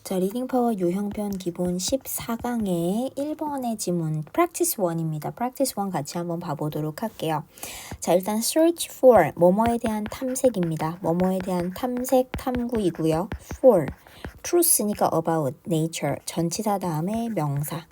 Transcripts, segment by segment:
자, 리딩 파워 유형편 기본 14강의 1번의 지문 practice 1입니다. practice 1 같이 한번 봐보도록 할게요. 자, 일단 search for 뭐뭐에 대한 탐색입니다. 뭐뭐에 대한 탐색, 탐구이고요. for truth니까 about nature 전치사 다음에 명사.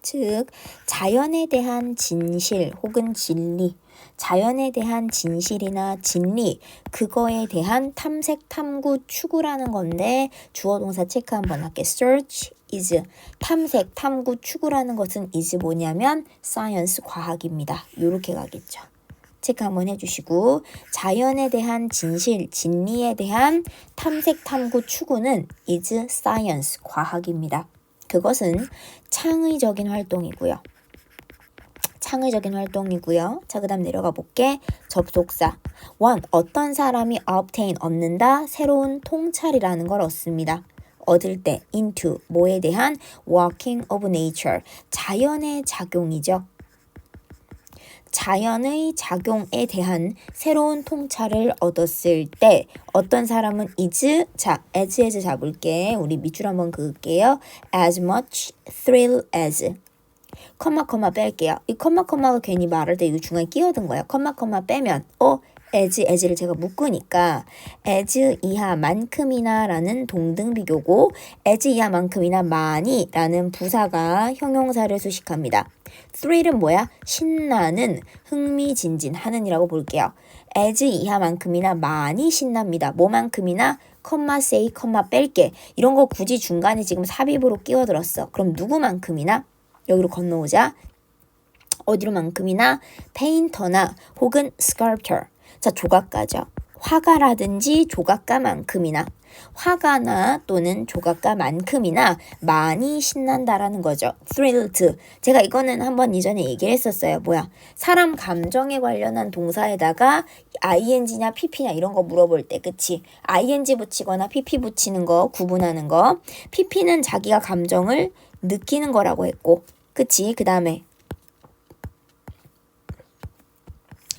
즉 자연에 대한 진실 혹은 진리, 자연에 대한 진실이나 진리, 그거에 대한 탐색, 탐구, 추구라는 건데 주어 동사 체크 한번 할게. search is 탐색, 탐구, 추구라는 것은 is 뭐냐면 science, 과학입니다. 요렇게 가겠죠. 체크 한번 해주시고, 자연에 대한 진실, 진리에 대한 탐색, 탐구, 추구는 is science, 과학입니다. 그것은 창의적인 활동이고요. 창의적인 활동이고요. 자, 그 다음 내려가 볼게. 접속사. one, 어떤 사람이 obtain, 얻는다. 새로운 통찰이라는 걸 얻습니다. 얻을 때 into, 뭐에 대한 working of nature, 자연의 작용이죠. 자연의 작용에 대한 새로운 통찰을 얻었을 때 어떤 사람은 is, 자, as 잡을게. 우리 밑줄 한번 그을게요. as much thrill as. 컴마 뺄게요. 이 컴마가 괜히 말할 때 이 중간에 끼어든 거예요. 컴마 빼면 as를 제가 묶으니까 as 이하만큼이나 라는 동등비교고 as 이하만큼이나 많이 라는 부사가 형용사를 수식합니다. thrill은 뭐야? 신나는, 흥미진진하는 이라고 볼게요. as 이하만큼이나 많이 신납니다. 뭐만큼이나 컴마 say, 컴마 뺄게. 이런 거 굳이 중간에 지금 삽입으로 끼워들었어. 그럼 누구만큼이나? 여기로 건너오자. 어디로만큼이나 페인터나 혹은 스컬프터. 자, 조각가죠. 화가라든지 조각가만큼이나 화가나 또는 조각가만큼이나 많이 신난다라는 거죠. thrilled. 제가 이거는 한번 이전에 얘기를 했었어요. 뭐야? 사람 감정에 관련한 동사에다가 ing냐 pp냐 이런 거 물어볼 때, 그치? ing 붙이거나 pp 붙이는 거 구분하는 거. pp는 자기가 감정을 느끼는 거라고 했고, 그치? 그 다음에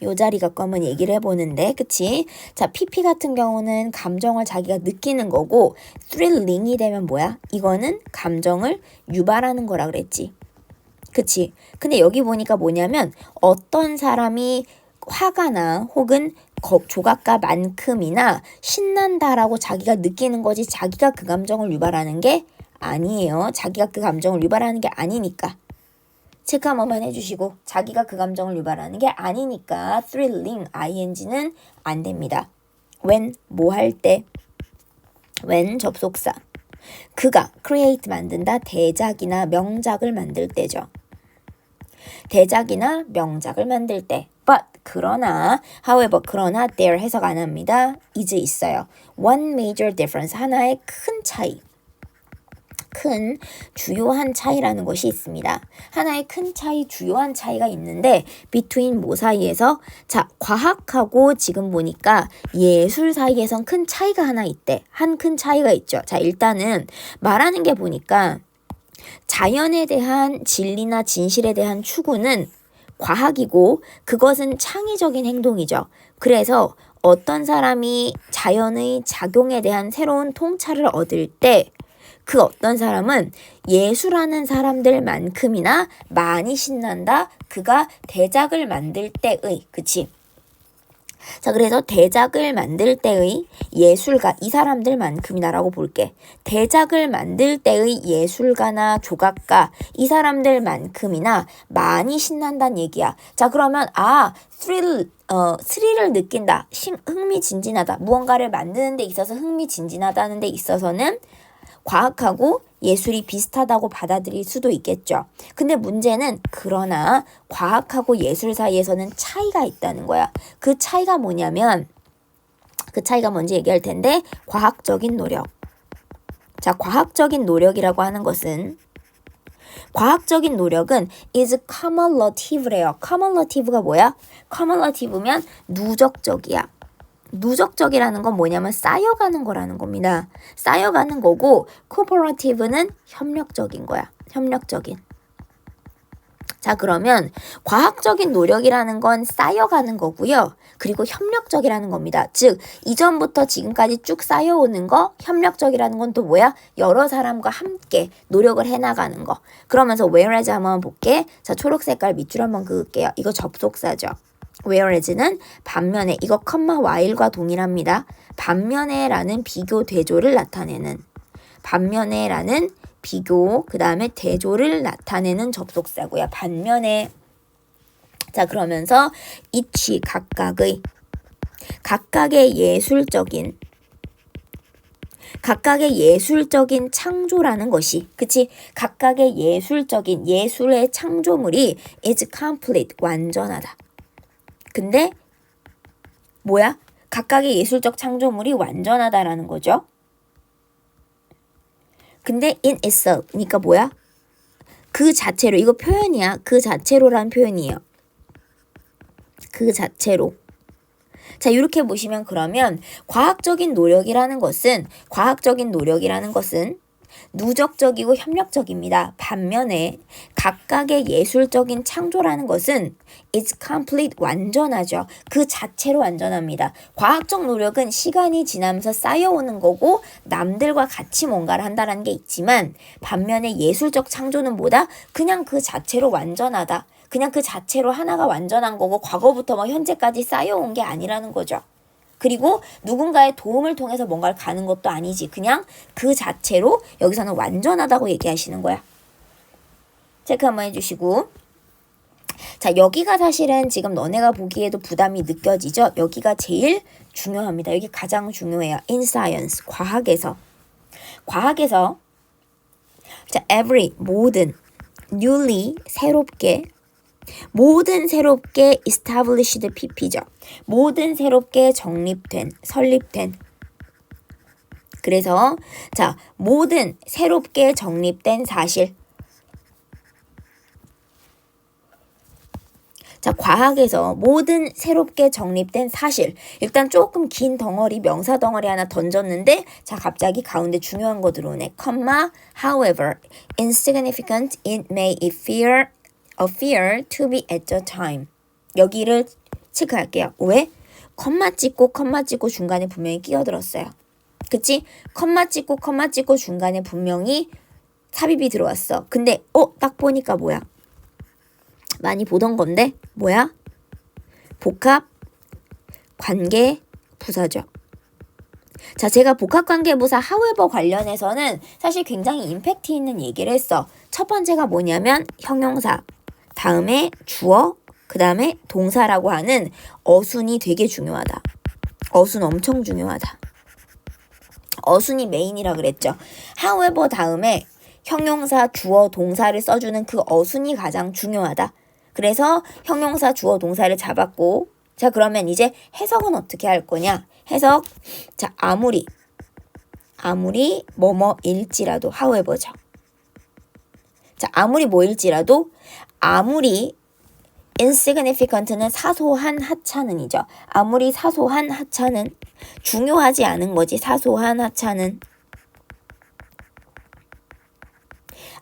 요 자리 갖고 한번 얘기를 해보는데, 그치? 자, PP 같은 경우는 감정을 자기가 느끼는 거고, thrilling이 되면 뭐야? 이거는 감정을 유발하는 거라 그랬지. 그치? 근데 여기 보니까 뭐냐면, 어떤 사람이 화가나 혹은 조각가만큼이나 신난다라고 자기가 느끼는 거지, 자기가 그 감정을 유발하는 게 아니에요. 자기가 그 감정을 유발하는 게 아니니까. 체크 한 번만 해주시고, 자기가 그 감정을 유발하는 게 아니니까 thrilling, ing는 안 됩니다. when, 뭐 할 때, when 접속사. 그가 create, 만든다, 대작이나 명작을 만들 때죠. 대작이나 명작을 만들 때. but, 그러나, however, 그러나 there 해석 안 합니다. is 있어요. one major difference, 하나의 큰 차이. 큰 주요한 차이라는 것이 있습니다. 하나의 큰 차이, 주요한 차이가 있는데 between 뭐 사이에서? 자, 과학하고 지금 보니까 예술 사이에선 큰 차이가 하나 있대. 한 큰 차이가 있죠. 자, 일단은 말하는 게 보니까 자연에 대한 진리나 진실에 대한 추구는 과학이고 그것은 창의적인 행동이죠. 그래서 어떤 사람이 자연의 작용에 대한 새로운 통찰을 얻을 때 그 어떤 사람은 예술하는 사람들만큼이나 많이 신난다. 그가 대작을 만들 때의, 그치? 자, 그래서 대작을 만들 때의 예술가, 이 사람들만큼이나라고 볼게. 대작을 만들 때의 예술가나 조각가, 이 사람들만큼이나 많이 신난다는 얘기야. 자, 그러면 스릴을 느낀다. 흥미진진하다. 무언가를 만드는 데 있어서 흥미진진하다는 데 있어서는 과학하고 예술이 비슷하다고 받아들일 수도 있겠죠. 근데 문제는 그러나 과학하고 예술 사이에서는 차이가 있다는 거야. 그 차이가 뭐냐면, 그 차이가 뭔지 얘기할 텐데, 과학적인 노력. 자, 과학적인 노력이라고 하는 것은, 과학적인 노력은 is cumulative래요. cumulative가 뭐야? cumulative면 누적적이야. 누적적이라는 건 뭐냐면 쌓여가는 거라는 겁니다. 쌓여가는 거고, cooperative는 협력적인 거야. 협력적인. 자, 그러면 과학적인 노력이라는 건 쌓여가는 거고요. 그리고 협력적이라는 겁니다. 즉, 이전부터 지금까지 쭉 쌓여오는 거, 협력적이라는 건 또 뭐야? 여러 사람과 함께 노력을 해나가는 거. 그러면서 whereas 한번 볼게. 자, 초록 색깔 밑줄 한번 그을게요. 이거 접속사죠. whereas는 반면에, 이거 컴마 while과 동일합니다. 반면에라는 비교 대조를 나타내는, 반면에라는 비교, 그 다음에 대조를 나타내는 접속사고요. 반면에. 자, 그러면서 each 각각의 예술적인 창조라는 것이, 그치? 각각의 예술의 창조물이 is complete, 완전하다. 근데 뭐야? 각각의 예술적 창조물이 완전하다라는 거죠. 근데 in itself, 그러니까 뭐야? 그 자체로, 이거 표현이야. 그 자체로라는 표현이에요. 그 자체로. 자, 이렇게 보시면 그러면 과학적인 노력이라는 것은 누적적이고 협력적입니다. 반면에 각각의 예술적인 창조라는 것은 it's complete, 완전하죠. 그 자체로 완전합니다. 과학적 노력은 시간이 지나면서 쌓여오는 거고 남들과 같이 뭔가를 한다는 게 있지만, 반면에 예술적 창조는 뭐다? 그냥 그 자체로 완전하다. 그냥 그 자체로 하나가 완전한 거고 과거부터 뭐 현재까지 쌓여온 게 아니라는 거죠. 그리고 누군가의 도움을 통해서 뭔가를 가는 것도 아니지. 그냥 그 자체로 여기서는 완전하다고 얘기하시는 거야. 체크 한번 해주시고. 자, 여기가 사실은 지금 너네가 보기에도 부담이 느껴지죠? 여기가 제일 중요합니다. 여기 가장 중요해요. In science, 과학에서. 자, every, 모든, newly, 새롭게 established pp죠. 모든 새롭게 설립된. 그래서 자, 모든 새롭게 정립된 사실. 자, 과학에서 모든 새롭게 정립된 사실. 일단 조금 긴 덩어리, 명사 덩어리 하나 던졌는데, 자, 갑자기 가운데 중요한 거 들어오네. however, insignificant it may appear to be at the time. 여기를 체크할게요. 왜? 컴마 찍고 중간에 분명히 끼어들었어요. 그치? 컴마 찍고 중간에 분명히 삽입이 들어왔어. 근데 딱 보니까 뭐야? 많이 보던 건데 뭐야? 복합 관계 부사죠. 자, 제가 복합관계부사 however 관련해서는 사실 굉장히 임팩트 있는 얘기를 했어. 첫 번째가 뭐냐면 형용사, 다음에 주어, 그 다음에 동사라고 하는 어순이 되게 중요하다. 어순 엄청 중요하다. 어순이 메인이라 그랬죠. however 다음에 형용사, 주어, 동사를 써주는 그 어순이 가장 중요하다. 그래서 형용사, 주어, 동사를 잡았고, 자, 그러면 이제 해석은 어떻게 할 거냐? 해석. 자, 아무리 뭐뭐일지라도 however죠. 자, 아무리 뭐일지라도, 아무리 insignificant는 사소한 하찮은이죠. 아무리 사소한 하찮은, 중요하지 않은 거지. 사소한 하찮은.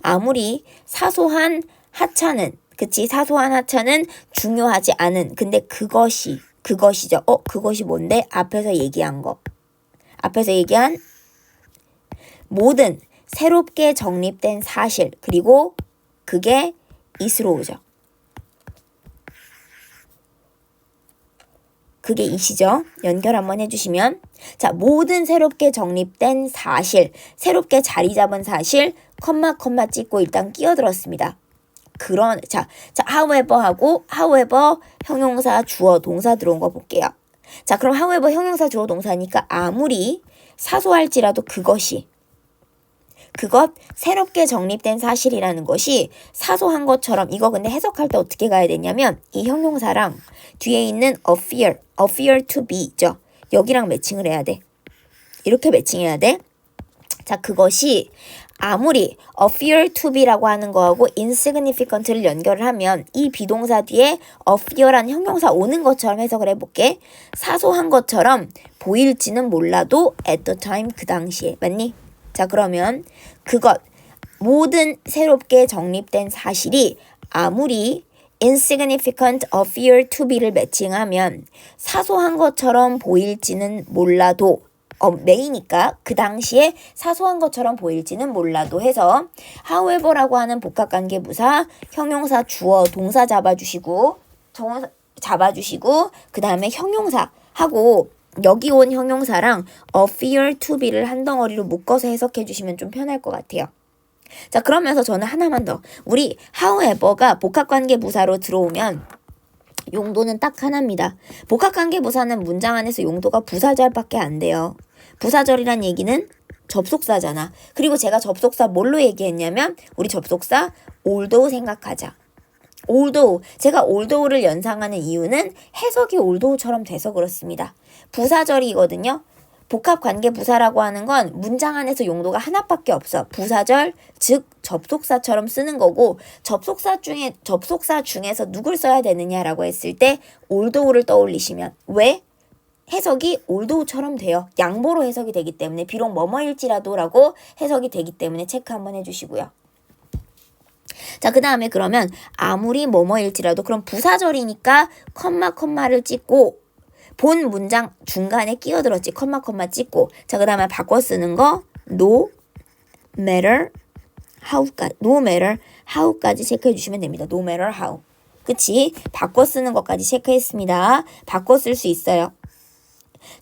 아무리 사소한 하찮은, 그치? 사소한 하찮은 중요하지 않은. 근데 그것이죠. 그것이 뭔데? 앞에서 얘기한 거. 앞에서 얘기한 모든 새롭게 정립된 사실. 그리고 그게 it으로 오죠. 그게 it이죠. 연결 한번 해주시면. 자, 모든 새롭게 정립된 사실. 새롭게 자리 잡은 사실. 컴마 찍고 일단 끼어들었습니다. 자, however 하고 however 형용사, 주어, 동사 들어온 거 볼게요. 자, 그럼 however 형용사, 주어, 동사니까 아무리 사소할지라도 그것 새롭게 정립된 사실이라는 것이 사소한 것처럼, 이거 근데 해석할 때 어떻게 가야 되냐면 이 형용사랑 뒤에 있는 appear to be죠. 여기랑 매칭을 해야 돼. 이렇게 매칭해야 돼. 자, 그것이 아무리 appear to be라고 하는 거하고 insignificant를 연결을 하면 이 비동사 뒤에 appear라는 형용사 오는 것처럼 해석을 해볼게. 사소한 것처럼 보일지는 몰라도 at the time, 그 당시에. 맞니? 자, 그러면 그것 모든 새롭게 정립된 사실이 아무리 insignificant appear to be를 매칭하면 사소한 것처럼 보일지는 몰라도 메이니까 그 당시에 사소한 것처럼 보일지는 몰라도 해서 however라고 하는 복합관계부사 형용사 주어 동사 잡아주시고 그 다음에 형용사 하고 여기 온 형용사랑 appear to be를 한 덩어리로 묶어서 해석해 주시면 좀 편할 것 같아요. 자, 그러면서 저는 하나만 더. 우리 however가 복합관계부사로 들어오면 용도는 딱 하나입니다. 복합관계부사는 문장 안에서 용도가 부사절밖에 안 돼요. 부사절이란 얘기는 접속사잖아. 그리고 제가 접속사 뭘로 얘기했냐면 우리 접속사 although 생각하자. although, 제가 although를 연상하는 이유는 해석이 although처럼 돼서 그렇습니다. 부사절이거든요. 복합관계부사라고 하는 건 문장 안에서 용도가 하나밖에 없어. 부사절, 즉 접속사처럼 쓰는 거고 접속사 중에서 누굴 써야 되느냐라고 했을 때 although를 떠올리시면 왜? 해석이 although처럼 돼요. 양보로 해석이 되기 때문에 비록 뭐뭐일지라도라고 해석이 되기 때문에 체크 한번 해주시고요. 자, 그 다음에 그러면 아무리 뭐뭐일지라도 그럼 부사절이니까 컴마를 찍고 본 문장 중간에 끼어들었지. 컴마 찍고. 자, 그 다음에 바꿔 쓰는 거 no matter how까지 체크해 주시면 됩니다. no matter how. 그치? 바꿔 쓰는 것까지 체크했습니다. 바꿔 쓸 수 있어요.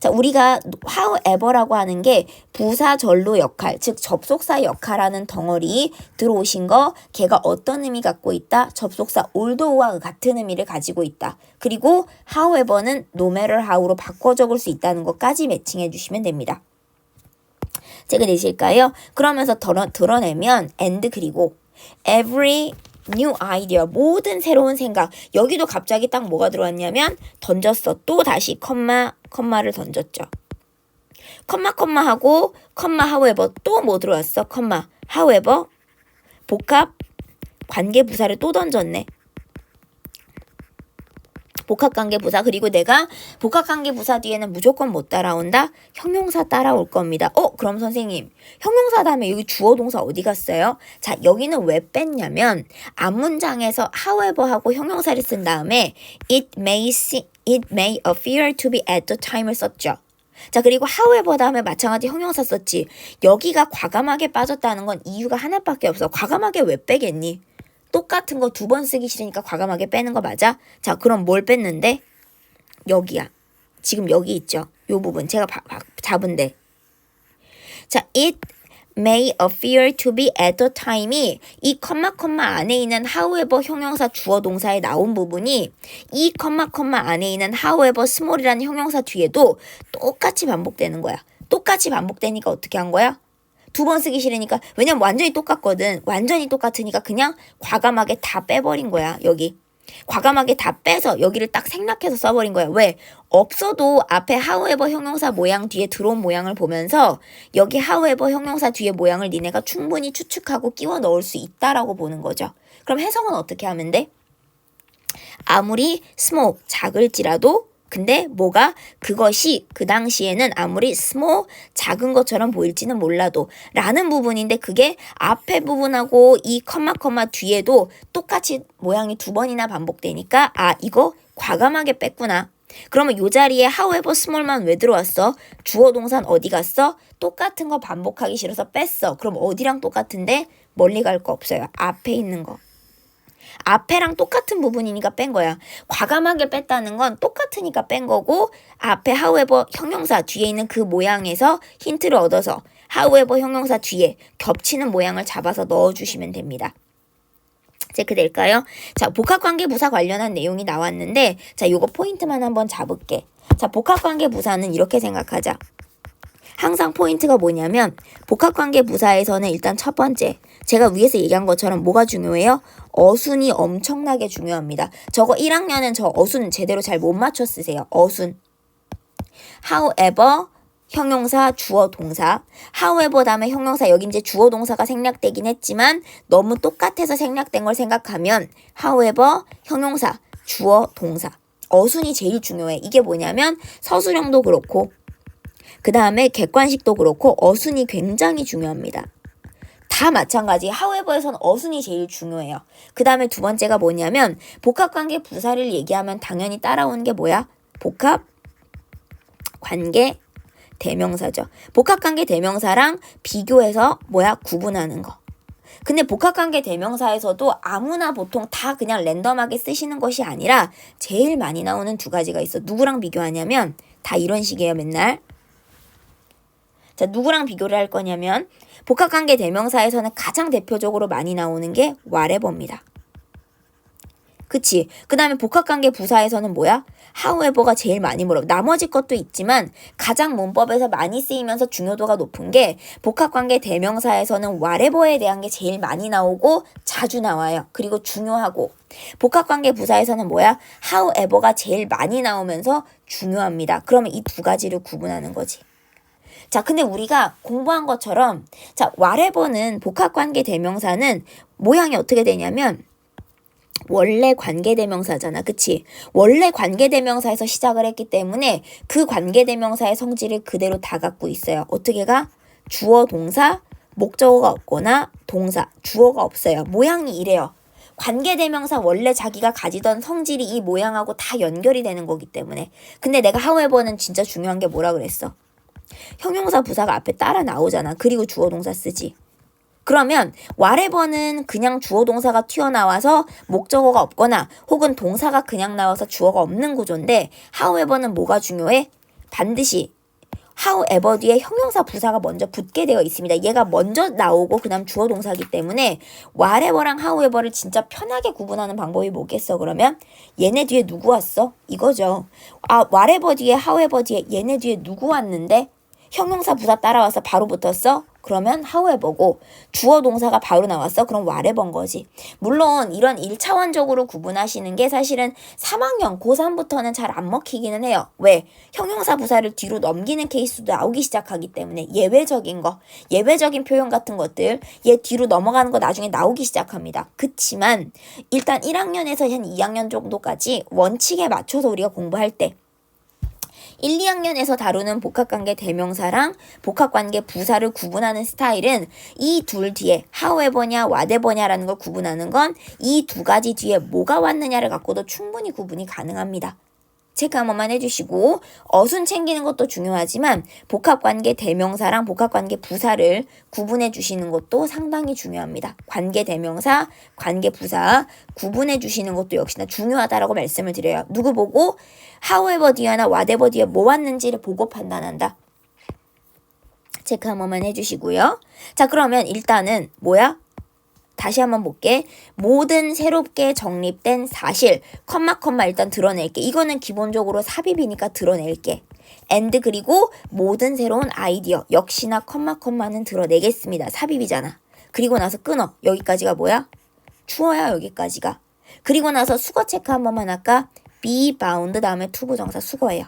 자, 우리가 however라고 하는 게 부사절로 역할, 즉 접속사 역할하는 덩어리 들어오신 거 걔가 어떤 의미 갖고 있다? 접속사 although와 같은 의미를 가지고 있다. 그리고 however는 no matter how로 바꿔 적을 수 있다는 것까지 매칭해 주시면 됩니다. 제가 내실까요? 그러면서 드러내면 and 그리고 every new idea, 모든 새로운 생각. 여기도 갑자기 딱 뭐가 들어왔냐면 던졌어. 또 다시 컴마를 던졌죠. 하고 however 또 뭐 들어왔어? however 복합 관계부사를 또 던졌네. 복합관계부사. 그리고 내가 복합관계부사 뒤에는 무조건 못 따라온다? 형용사 따라올 겁니다. 그럼 선생님 형용사 다음에 여기 주어 동사 어디 갔어요? 자, 여기는 왜 뺐냐면 앞문장에서 however하고 형용사를 쓴 다음에 it may appear to be at the time을 썼죠. 자, 그리고 however 다음에 마찬가지 형용사 썼지. 여기가 과감하게 빠졌다는 건 이유가 하나밖에 없어. 과감하게 왜 빼겠니? 똑같은 거 2번 쓰기 싫으니까 과감하게 빼는 거 맞아? 자, 그럼 뭘 뺐는데? 여기야. 지금 여기 있죠. 요 부분 제가 잡은데. 자, it may appear to be at the time이 이 컴마 안에 있는 however 형용사 주어 동사에 나온 부분이 이 컴마 안에 있는 however small이라는 형용사 뒤에도 똑같이 반복되는 거야. 똑같이 반복되니까 어떻게 한 거야? 2번 쓰기 싫으니까. 왜냐면 완전히 똑같거든. 완전히 똑같으니까 그냥 과감하게 다 빼버린 거야. 여기 과감하게 다 빼서 여기를 딱 생략해서 써버린 거야. 왜? 없어도 앞에 however 형용사 모양 뒤에 들어온 모양을 보면서 여기 however 형용사 뒤에 모양을 니네가 충분히 추측하고 끼워 넣을 수 있다라고 보는 거죠. 그럼 해석은 어떻게 하면 돼? 아무리 small 작을지라도 근데 뭐가 그것이 그 당시에는 아무리 small 작은 것처럼 보일지는 몰라도 라는 부분인데 그게 앞에 부분하고 이 컴마 뒤에도 똑같이 모양이 2번이나 반복되니까 이거 과감하게 뺐구나. 그러면 요 자리에 however small만 왜 들어왔어? 주어 동사는 어디 갔어? 똑같은 거 반복하기 싫어서 뺐어. 그럼 어디랑 똑같은데? 멀리 갈 거 없어요. 앞에 있는 거. 앞에랑 똑같은 부분이니까 뺀 거야. 과감하게 뺐다는 건 똑같으니까 뺀 거고 앞에 however 형용사 뒤에 있는 그 모양에서 힌트를 얻어서 however 형용사 뒤에 겹치는 모양을 잡아서 넣어주시면 됩니다. 체크될까요? 자, 복합관계부사 관련한 내용이 나왔는데 자, 요거 포인트만 한번 잡을게. 자, 복합관계부사는 이렇게 생각하자. 항상 포인트가 뭐냐면 복합관계부사에서는 일단 첫 번째 제가 위에서 얘기한 것처럼 뭐가 중요해요? 어순이 엄청나게 중요합니다. 저거 1학년은 저 어순 제대로 잘 못 맞춰 쓰세요. 어순. however 형용사 주어 동사. however 다음에 형용사 여기 이제 주어 동사가 생략되긴 했지만 너무 똑같아서 생략된 걸 생각하면 however 형용사 주어 동사. 어순이 제일 중요해. 이게 뭐냐면 서술형도 그렇고 그 다음에 객관식도 그렇고 어순이 굉장히 중요합니다. 다 마찬가지. however에서는 어순이 제일 중요해요. 그 다음에 두 번째가 뭐냐면 복합관계 부사를 얘기하면 당연히 따라오는 게 뭐야? 복합관계 대명사죠. 복합관계 대명사랑 비교해서 뭐야? 구분하는 거. 근데 복합관계 대명사에서도 아무나 보통 다 그냥 랜덤하게 쓰시는 것이 아니라 제일 많이 나오는 두 가지가 있어. 누구랑 비교하냐면 다 이런 식이에요, 맨날. 자, 누구랑 비교를 할 거냐면 복합관계 대명사에서는 가장 대표적으로 많이 나오는 게 whatever입니다. 그치? 그 다음에 복합관계 부사에서는 뭐야? however가 제일 많이 물어. 나머지 것도 있지만 가장 문법에서 많이 쓰이면서 중요도가 높은 게 복합관계 대명사에서는 whatever에 대한 게 제일 많이 나오고 자주 나와요. 그리고 중요하고 복합관계 부사에서는 뭐야? however가 제일 많이 나오면서 중요합니다. 그러면 이 두 가지를 구분하는 거지. 자, 근데 우리가 공부한 것처럼 자, whatever는 복합관계 대명사는 모양이 어떻게 되냐면 원래 관계대명사잖아. 그치? 원래 관계대명사에서 시작을 했기 때문에 그 관계대명사의 성질을 그대로 다 갖고 있어요. 어떻게 가? 주어, 동사, 목적어가 없거나 동사, 주어가 없어요. 모양이 이래요. 관계대명사 원래 자기가 가지던 성질이 이 모양하고 다 연결이 되는 거기 때문에. 근데 내가 however는 진짜 중요한 게 뭐라 그랬어? 형용사 부사가 앞에 따라 나오잖아. 그리고 주어, 동사 쓰지. 그러면 whatever는 그냥 주어 동사가 튀어나와서 목적어가 없거나 혹은 동사가 그냥 나와서 주어가 없는 구조인데 however는 뭐가 중요해? 반드시 however 뒤에 형용사 부사가 먼저 붙게 되어 있습니다. 얘가 먼저 나오고 그 다음 주어 동사이기 때문에 whatever랑 however를 진짜 편하게 구분하는 방법이 뭐겠어? 그러면 얘네 뒤에 누구 왔어? 이거죠. 아, whatever 뒤에 however 뒤에 얘네 뒤에 누구 왔는데 형용사 부사 따라와서 바로 붙었어? 그러면 however고 주어 동사가 바로 나왔어? 그럼 whatever인 거지. 물론 이런 1차원적으로 구분하시는 게 사실은 3학년 고3부터는 잘 안 먹히기는 해요. 왜? 형용사 부사를 뒤로 넘기는 케이스도 나오기 시작하기 때문에 예외적인 거, 예외적인 표현 같은 것들 얘 뒤로 넘어가는 거 나중에 나오기 시작합니다. 그치만 일단 1학년에서 한 2학년 정도까지 원칙에 맞춰서 우리가 공부할 때 1, 2학년에서 다루는 복합관계 대명사랑 복합관계 부사를 구분하는 스타일은 이 둘 뒤에 however냐 whatever냐라는 걸 구분하는 건 이 두 가지 뒤에 뭐가 왔느냐를 갖고도 충분히 구분이 가능합니다. 체크 한 번만 해주시고 어순 챙기는 것도 중요하지만 복합관계 대명사랑 복합관계 부사를 구분해 주시는 것도 상당히 중요합니다. 관계 대명사, 관계 부사 구분해 주시는 것도 역시나 중요하다라고 말씀을 드려요. 누구 보고 however 뒤에나 whatever 뒤에 뭐 왔는지를 보고 판단한다. 체크 한 번만 해주시고요. 자, 그러면 일단은 뭐야? 다시 한번 볼게. 모든 새롭게 정립된 사실, 컴마 일단 드러낼게. 이거는 기본적으로 삽입이니까 드러낼게. and 그리고 모든 새로운 아이디어, 역시나 컴마는 드러내겠습니다. 삽입이잖아. 그리고 나서 끊어. 여기까지가 뭐야? 주어야 여기까지가. 그리고 나서 수거 체크 한 번만 할까? be bound 다음에 투부정사 수거예요.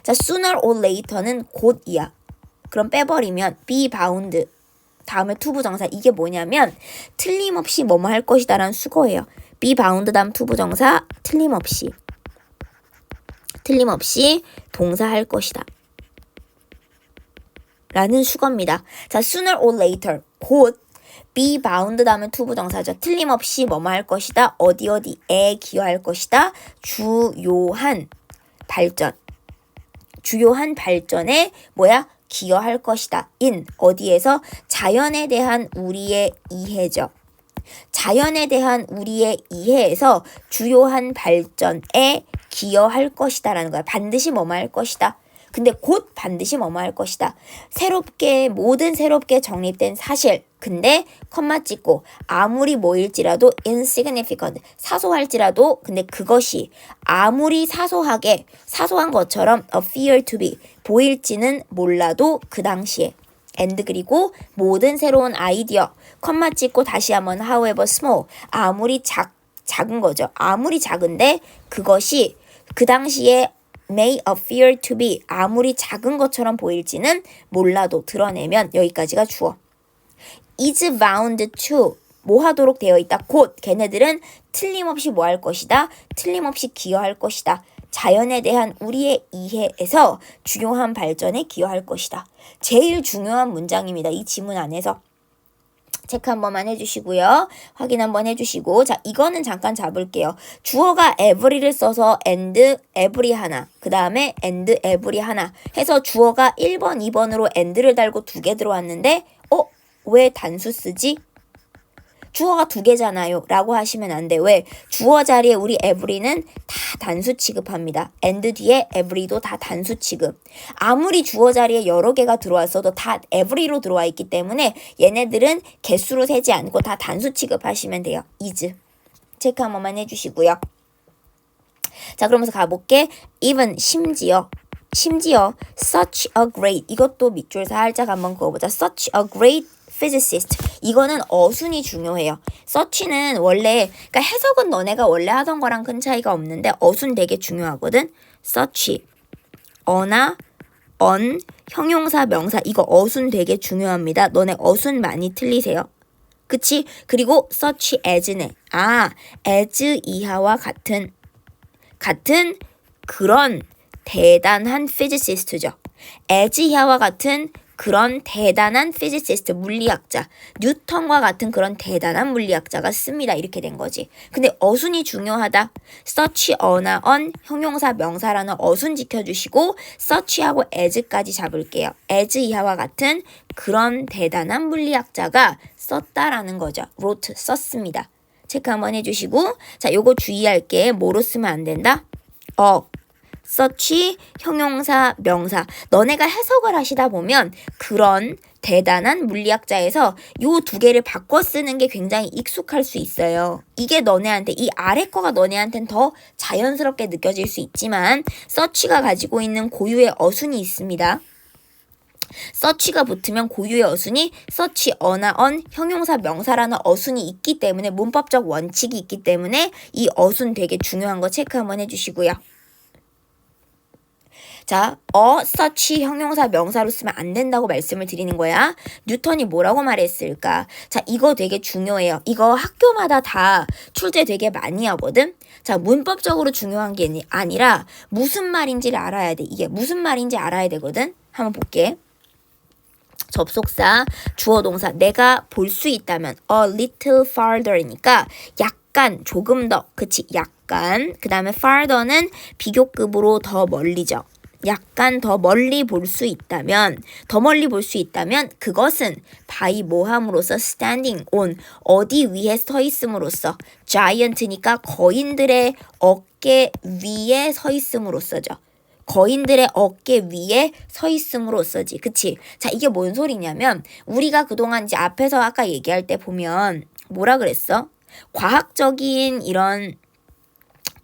자, sooner or later는 곧이야. 그럼 빼버리면 be bound 다음에 투부정사 이게 뭐냐면 틀림없이 뭐뭐 할 것이다 라는 수거예요. be bound 다음 투부정사 틀림없이 동사 할 것이다 라는 수거입니다. 자, sooner or later 곧 be bound 다음에 투부정사죠. 틀림없이 뭐뭐 할 것이다. 어디에 기여할 것이다. 주요한 발전에 뭐야? 기여할 것이다. in 어디에서? 자연에 대한 우리의 이해죠. 자연에 대한 우리의 이해에서 주요한 발전에 기여할 것이다 라는 거야. 반드시 뭐뭐 할 것이다. 근데 곧 반드시 뭐뭐 할 것이다. 모든 새롭게 정립된 사실. 근데 컴마 찍고 아무리 뭐일지라도 insignificant 사소할지라도 근데 그것이 아무리 사소한 것처럼 appear to be 보일지는 몰라도 그 당시에 and 그리고 모든 새로운 아이디어 컴마 찍고 다시 한번 however small 아무리 작은 거죠. 아무리 작은데 그것이 그 당시에 may appear to be 아무리 작은 것처럼 보일지는 몰라도 드러내면 여기까지가 주어. is bound to 뭐 하도록 되어 있다. 곧 걔네들은 틀림없이 뭐 할 것이다. 틀림없이 기여할 것이다. 자연에 대한 우리의 이해에서 중요한 발전에 기여할 것이다. 제일 중요한 문장입니다. 이 지문 안에서. 체크 한 번만 해주시고요. 확인 한번 해주시고 자 이거는 잠깐 잡을게요. 주어가 every를 써서 and every 하나 그 다음에 and every 하나 해서 주어가 1번 2번으로 and를 달고 2개 들어왔는데 왜 단수 쓰지? 주어가 2개잖아요 라고 하시면 안 돼. 왜? 주어 자리에 우리 every는 다 단수 취급합니다. and 뒤에 every도 다 단수 취급. 아무리 주어 자리에 여러 개가 들어왔어도 다 every로 들어와 있기 때문에 얘네들은 개수로 세지 않고 다 단수 취급하시면 돼요. is. 체크 한 번만 해주시고요. 자 그러면서 가볼게. even 심지어 such a great 이것도 밑줄 살짝 한번 그어보자. such a great physicist 이거는 어순이 중요해요. such는 원래 그러니까 해석은 너네가 원래 하던 거랑 큰 차이가 없는데 어순 되게 중요하거든. such, 어나, on, 형용사, 명사 이거 어순 되게 중요합니다. 너네 어순 많이 틀리세요. 그치? 그리고 such as네. as 이하와 같은 그런 대단한 physicist죠. as 이하와 같은 그런 대단한 physicist, 물리학자, 뉴턴과 같은 그런 대단한 물리학자가 씁니다. 이렇게 된 거지. 근데 어순이 중요하다. such, 어나, on, 형용사, 명사라는 어순 지켜주시고 such하고 as까지 잡을게요. as 이하와 같은 그런 대단한 물리학자가 썼다라는 거죠. wrote, 썼습니다. 체크 한번 해주시고 자, 요거 주의할게. 뭐로 쓰면 안 된다? such, 형용사, 명사. 너네가 해석을 하시다 보면 그런 대단한 물리학자에서 요 2개를 바꿔 쓰는 게 굉장히 익숙할 수 있어요. 이게 너네한테 이 아래 거가 너네한테는 더 자연스럽게 느껴질 수 있지만 such가 가지고 있는 고유의 어순이 있습니다. such가 붙으면 고유의 어순이 such, 어나, on, 형용사, 명사라는 어순이 있기 때문에 문법적 원칙이 있기 때문에 이 어순 되게 중요한 거 체크 한번 해주시고요. 자, such 형용사 명사로 쓰면 안 된다고 말씀을 드리는 거야. 뉴턴이 뭐라고 말했을까? 자, 이거 되게 중요해요. 이거 학교마다 다 출제 되게 많이 하거든. 자, 문법적으로 중요한 게 아니라 무슨 말인지를 알아야 돼. 이게 무슨 말인지 알아야 되거든. 한번 볼게. 접속사, 주어 동사, 내가 볼 수 있다면 a little farther이니까 약간, 조금 더, 그치, 약간. 그 다음에 farther는 비교급으로 더 멀리죠. 약간 더 멀리 볼 수 있다면 그것은 by 뭐함으로써 standing on 어디 위에 서 있음으로써 giant니까 거인들의 어깨 위에 서 있음으로써죠. 거인들의 어깨 위에 서 있음으로써지. 그치? 자, 이게 뭔 소리냐면 우리가 그동안 이제 앞에서 아까 얘기할 때 보면 뭐라 그랬어?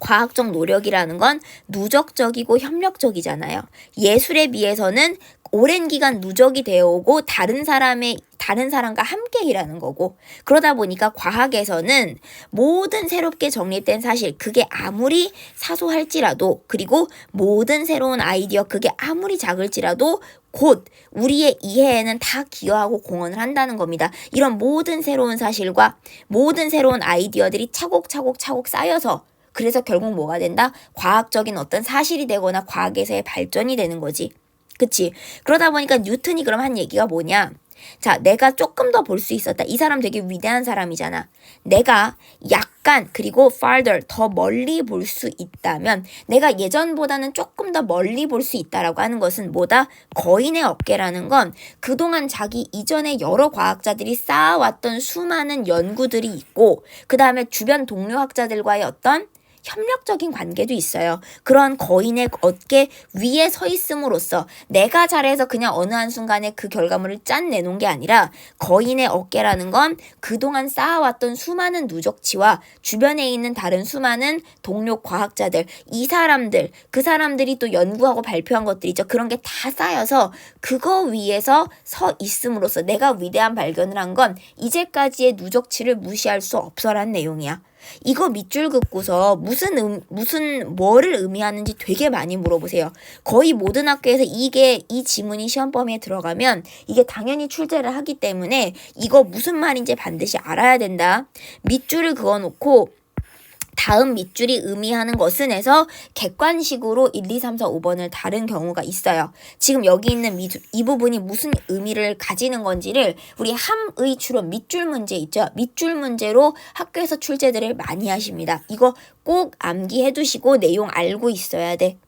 과학적 노력이라는 건 누적적이고 협력적이잖아요. 예술에 비해서는 오랜 기간 누적이 되어 오고 다른 사람과 함께 일하는 거고 그러다 보니까 과학에서는 모든 새롭게 정립된 사실 그게 아무리 사소할지라도 그리고 모든 새로운 아이디어 그게 아무리 작을지라도 곧 우리의 이해에는 다 기여하고 공헌을 한다는 겁니다. 이런 모든 새로운 사실과 모든 새로운 아이디어들이 차곡차곡 쌓여서 그래서 결국 뭐가 된다? 과학적인 어떤 사실이 되거나 과학에서의 발전이 되는 거지. 그치? 그러다 보니까 뉴턴이 그럼 한 얘기가 뭐냐? 자, 내가 조금 더 볼 수 있었다. 이 사람 되게 위대한 사람이잖아. 내가 약간 그리고 farther 더 멀리 볼 수 있다면 내가 예전보다는 조금 더 멀리 볼 수 있다라고 하는 것은 뭐다? 거인의 어깨라는 건 그동안 자기 이전에 여러 과학자들이 쌓아왔던 수많은 연구들이 있고 그 다음에 주변 동료 학자들과의 어떤 협력적인 관계도 있어요. 그런 거인의 어깨 위에 서 있음으로써 내가 잘해서 그냥 어느 한순간에 그 결과물을 짠 내놓은 게 아니라 거인의 어깨라는 건 그동안 쌓아왔던 수많은 누적치와 주변에 있는 다른 수많은 동료 과학자들, 그 사람들이 또 연구하고 발표한 것들이죠. 그런 게 다 쌓여서 그거 위에서 서 있음으로써 내가 위대한 발견을 한 건 이제까지의 누적치를 무시할 수 없어라는 내용이야. 이거 밑줄 긋고서 뭐를 의미하는지 되게 많이 물어보세요. 거의 모든 학교에서 이 지문이 시험 범위에 들어가면 이게 당연히 출제를 하기 때문에 이거 무슨 말인지 반드시 알아야 된다. 밑줄을 그어놓고 다음 밑줄이 의미하는 것은 해서 객관식으로 1, 2, 3, 4, 5번을 다른 경우가 있어요. 지금 여기 있는 이 부분이 무슨 의미를 가지는 건지를 우리 함의 추론 밑줄 문제 있죠. 밑줄 문제로 학교에서 출제들을 많이 하십니다. 이거 꼭 암기해 두시고 내용 알고 있어야 돼.